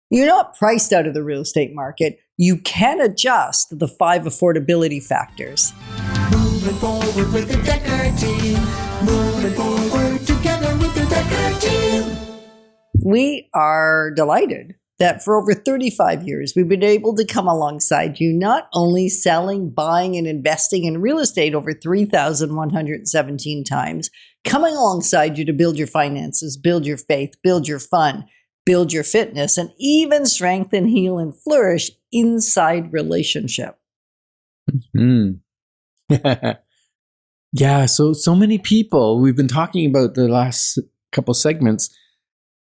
You're not priced out of the real estate market. You can adjust the 5 affordability factors. Moving forward with the Dekker team. Moving forward together with the Dekker team. We are delighted that for over 35 years, we've been able to come alongside you, not only selling, buying, and investing in real estate over 3,117 times, coming alongside you to build your finances, build your faith, build your fun, build your fitness, and even strengthen, heal, and flourish inside relationship. Yeah, so many people, we've been talking about the last couple segments,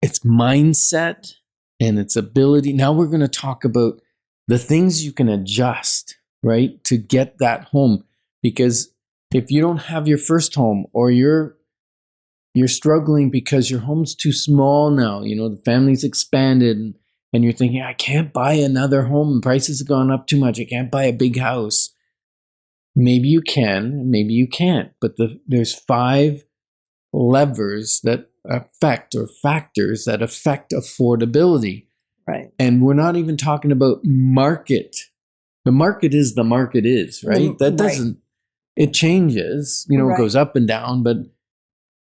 it's mindset and its ability. Now we're going to talk about the things you can adjust, right, to get that home. Because if you don't have your first home, or you're struggling because your home's too small now, the family's expanded, and you're thinking, I can't buy another home, prices have gone up too much, I can't buy a big house. Maybe you can, maybe you can't, but there's 5 levers that affect, or factors that affect, affordability. Right. And we're not even talking about market. The market is the market is, right? That doesn't, it changes, it goes up and down, but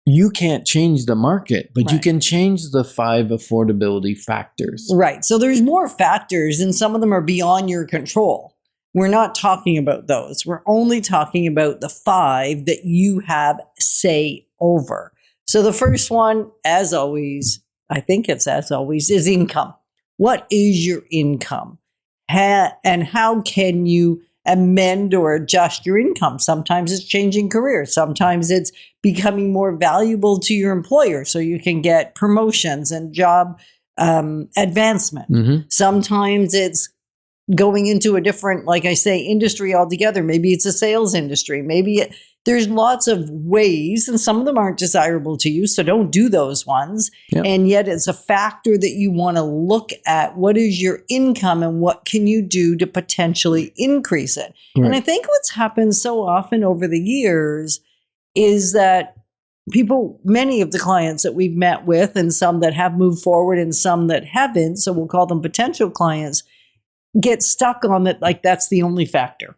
you can't change the market, but you can change the 5 affordability factors. Right. So there's more factors, and some of them are beyond your control. We're not talking about those. We're only talking about the 5 that you have say over. So the first one, as always, I think it's as always, is income. What is your income? And how can you amend or adjust your income? Sometimes it's changing careers. Sometimes it's becoming more valuable to your employer so you can get promotions and job advancement. Mm-hmm. Sometimes it's going into a different, like I say, industry altogether. Maybe it's a sales industry. There's lots of ways, and some of them aren't desirable to you, so don't do those ones. Yep. And yet it's a factor that you want to look at. What is your income, and what can you do to potentially increase it? Right. And I think what's happened so often over the years is that many of the clients that we've met with, and some that have moved forward and some that haven't, so we'll call them potential clients, get stuck on it like that's the only factor.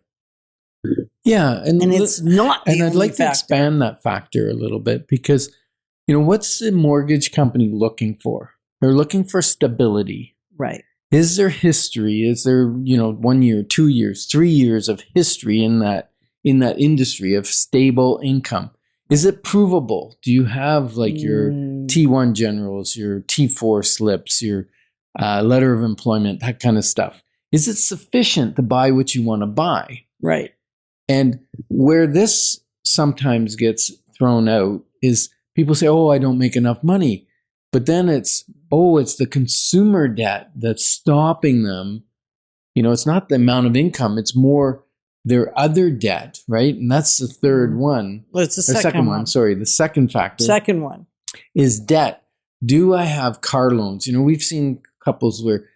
Yeah. And it's not the And I'd only like factor. to expand that factor a little bit, because, what's the mortgage company looking for? They're looking for stability. Right. Is there history? Is there, 1 year, 2 years, 3 years of history in that industry of stable income? Is it provable? Do you have your T1 generals, your T4 slips, your letter of employment, that kind of stuff? Is it sufficient to buy what you want to buy? Right. And where this sometimes gets thrown out is people say, I don't make enough money. But then it's the consumer debt that's stopping them. It's not the amount of income, it's more their other debt, right? And that's the third one. Well, it's the second one. Sorry, the second factor. Second one is debt. Do I have car loans? We've seen couples where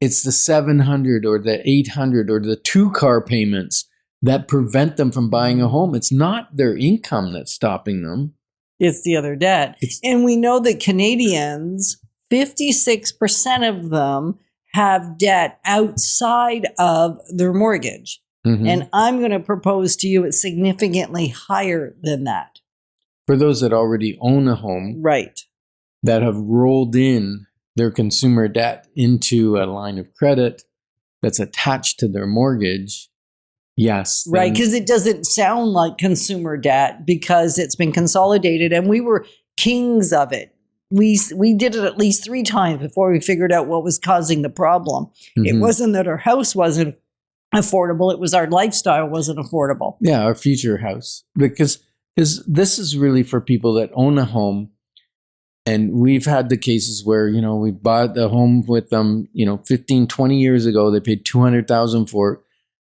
it's the 700 or the 800 or the 2-car payments that prevent them from buying a home. It's not their income that's stopping them. It's the other debt. And we know that Canadians, 56% of them have debt outside of their mortgage. Mm-hmm. And I'm going to propose to you it's significantly higher than that. For those that already own a home. Right. That have rolled in their consumer debt into a line of credit that's attached to their mortgage. Yes. Right, because it doesn't sound like consumer debt because it's been consolidated, and we were kings of it. We did it at least 3 times before we figured out what was causing the problem. Mm-hmm. It wasn't that our house wasn't affordable, it was our lifestyle wasn't affordable. Yeah, our future house. Because this is really for people that own a home. And we've had the cases where, we bought the home with them, 15, 20 years ago. They paid $200,000 for it.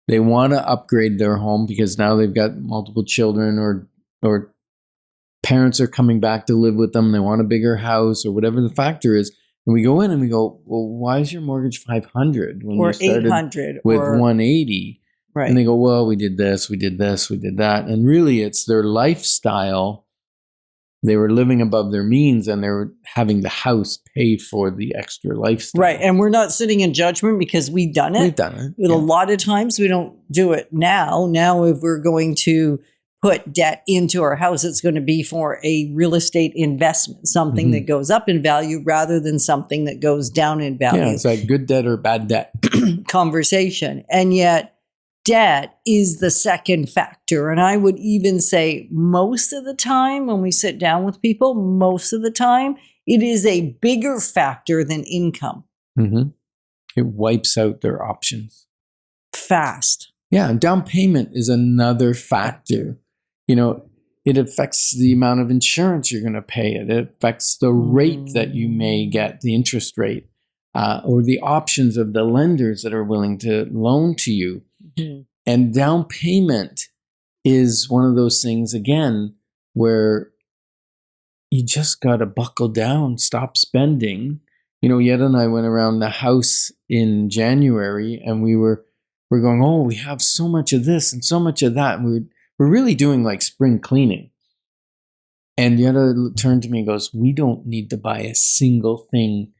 They want to upgrade their home because now they've got multiple children, or parents are coming back to live with them. They want a bigger house, or whatever the factor is. And we go in and we go, well, why is your mortgage $500 when or you started $800 with $180? Right. And they go, well, we did this, we did this, we did that. And really it's their lifestyle they were living above their means and they were having the house pay for the extra lifestyle. Right. And we're not sitting in judgment because we've done it. We've done it. But a lot of times we don't do it now. Now, if we're going to put debt into our house, it's going to be for a real estate investment, something that goes up in value rather than something that goes down in value. Yeah, it's like good debt or bad debt conversation. And yet debt is the second factor. And I would even say most of the time when we sit down with people, most of the time, it is a bigger factor than income. It wipes out their options. Fast. Yeah, and down payment is another factor. It affects the amount of insurance you're going to pay. It affects the rate that you may get, the interest rate, or the options of the lenders that are willing to loan to you. And down payment is one of those things, again, where you just got to buckle down, stop spending. Yetta and I went around the house in January and we're going, oh, we have so much of this and so much of that. And we're really doing like spring cleaning. And Yetta turned to me and goes, we don't need to buy a single thing.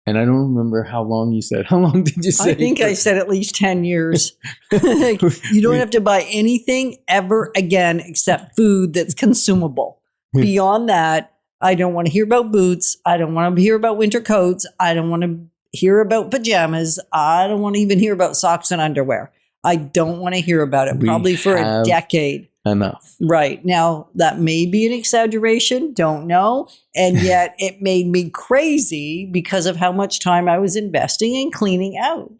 And I don't remember how long you said. How long did you say? I think I said at least 10 years. You don't have to buy anything ever again except food that's consumable. Beyond that, I don't want to hear about boots. I don't want to hear about winter coats. I don't want to hear about pajamas. I don't want to even hear about socks and underwear. I don't want to hear about it probably for a decade. Enough. Right. Now, that may be an exaggeration. Don't know. And yet it made me crazy because of how much time I was investing in cleaning out.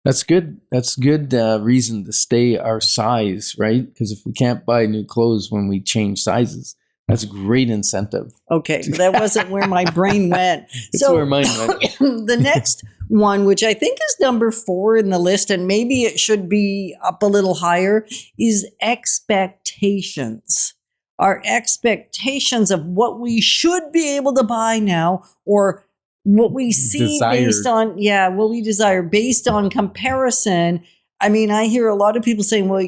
That's good. That's good reason to stay our size, right? Because if we can't buy new clothes when we change sizes, that's a great incentive. Okay. But that wasn't where my brain went. It's where mine went. The next one, which I think is number 4 in the list, and maybe it should be up a little higher, is expectations. Our expectations of what we should be able to buy now, or what we see based on, what we desire based on comparison. I mean, I hear a lot of people saying, well,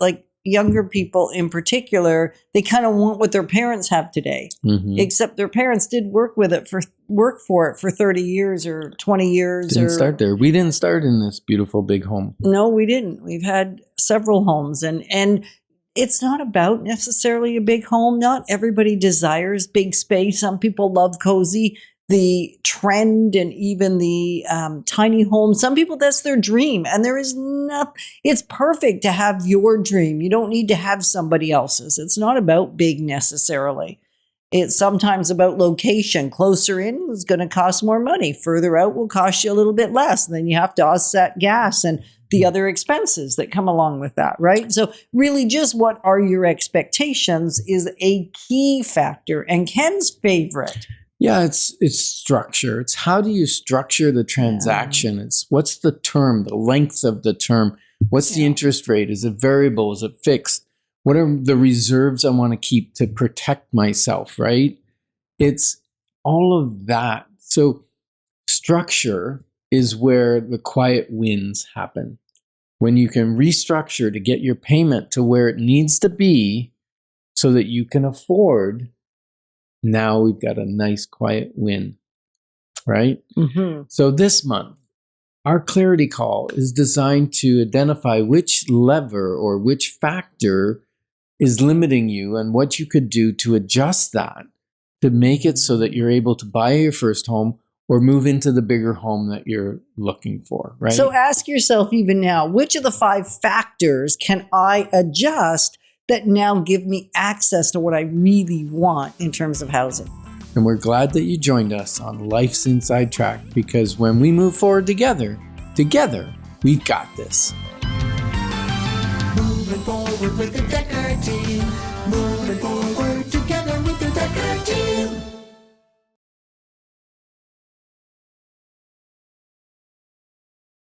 like younger people in particular, they kind of want what their parents have today, except their parents did work for it for 30 years or 20 years. Didn't start there. We didn't start in this beautiful big home. No, we didn't. We've had several homes, and it's not about necessarily a big home. Not everybody desires big space. Some people love cozy. The trend and even the tiny home. Some people, that's their dream. And there is nothing, it's perfect to have your dream. You don't need to have somebody else's. It's not about big necessarily. It's sometimes about location. Closer in is going to cost more money. Further out will cost you a little bit less. And then you have to offset gas and the other expenses that come along with that, right? So really just what are your expectations is a key factor. And Ken's favorite. Yeah, it's structure. It's how do you structure the transaction? It's what's the term, the length of the term? What's the interest rate? Is it variable? Is it fixed? What are the reserves I want to keep to protect myself, right? It's all of that. So structure is where the quiet wins happen. When you can restructure to get your payment to where it needs to be so that you can afford. Now we've got a nice quiet win, right? So this month, our clarity call is designed to identify which lever or which factor is limiting you and what you could do to adjust that to make it so that you're able to buy your first home or move into the bigger home that you're looking for, right? So ask yourself even now, which of the 5 factors can I adjust that now give me access to what I really want in terms of housing? And we're glad that you joined us on Life's Inside Track, because when we move forward together, we've got this. Moving forward with the Dekker team. Moving forward together with the Dekker team.